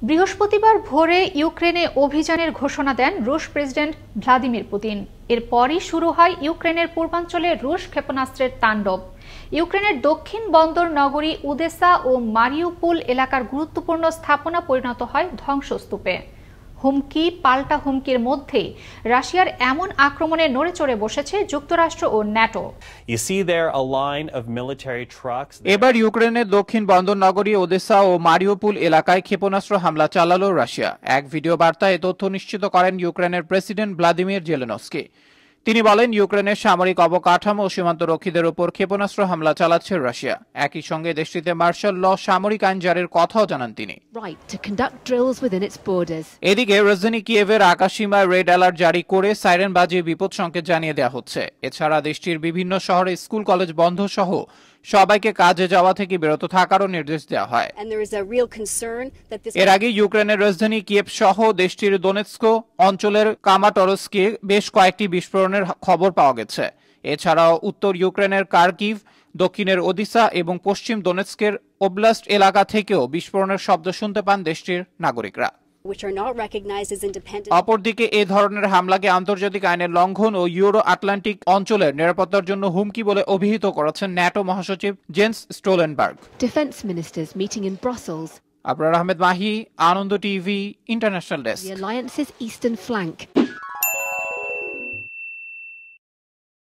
বৃহস্পতিবার ভোরে ইউক্রেনে অভিযানের ঘোষণা দেন রুশ প্রেসিডেন্ট ভ্লাদিমির পুতিন। এরপরই শুরু হয় ইউক্রেনের পূর্বাঞ্চলে রুশ ক্ষেপণাস্ত্রের তাণ্ডব। ইউক্রেনের দক্ষিণ বন্দর নগরী ওদেসা ও মারিউপোল এলাকার গুরুত্বপূর্ণ স্থাপনা পরিণত হয় ধ্বংসস্তূপে। হুমকি পাল্টা হুমকির মধ্যেই রাশিয়ার এমন আক্রমণে নড়েচড়ে বসেছে যুক্তরাষ্ট্র ও ন্যাটো। এবার ইউক্রেনের দক্ষিণ বন্দর নগরী ওদেসা ও মারিউপোল এলাকায় ক্ষেপণাস্ত্র হামলা চালালো রাশিয়া। এক ভিডিও বার্তায় তথ্য নিশ্চিত করেন ইউক্রেনের প্রেসিডেন্ট ভ্লাদিমির জেলেনস্কি। তিনি বলেন, ইউক্রেনের সামরিক অবকাঠামো ও সীমান্তরক্ষীদের উপর ক্ষেপণাস্ত্র হামলা চালাচ্ছে রাশিয়া। একই সঙ্গে দেশটিতে মার্শাল ল সামরিক আইন জারির কথাও জানান তিনি। এদিকে রাজধানী কিয়েভের আকাশসীমায় রেড অ্যালার্ট জারি করে সাইরেন বাজিয়ে বিপদ সংকেত জানিয়ে দেওয়া হচ্ছে। এছাড়া দেশটির বিভিন্ন শহরে স্কুল কলেজ বন্ধ সহ সবাইকে কাজে যাওয়া থেকে বিরত থাকারও নির্দেশ দেওয়া হয়। এর আগে ইউক্রেনের রাজধানী কিয়েভ সহ দেশটির দোনেৎস্ক অঞ্চলের কামাটরস্কে বেশ কয়েকটি বিস্ফোরণের খবর পাওয়া গেছে। এছাড়াও উত্তর ইউক্রেনের কার্কিভ, দক্ষিণের ওদিশা এবং পশ্চিম দোনেৎস্কের ওব্লাস্ট এলাকা থেকেও বিস্ফোরণের শব্দ শুনতে পান দেশটির নাগরিকরা। অপরদিকে এ ধরনের হামলাকে আন্তর্জাতিক আইনের লঙ্ঘন ও ইউরো আটলান্টিক অঞ্চলের নিরাপত্তার জন্য হুমকি বলে অভিহিত করেছেন ন্যাটো মহাসচিব Jens Stoltenberg. Defense ministers meeting in Brussels. Abrar Ahmed Mahi, Ananda TV, international desk. The alliance's eastern flank.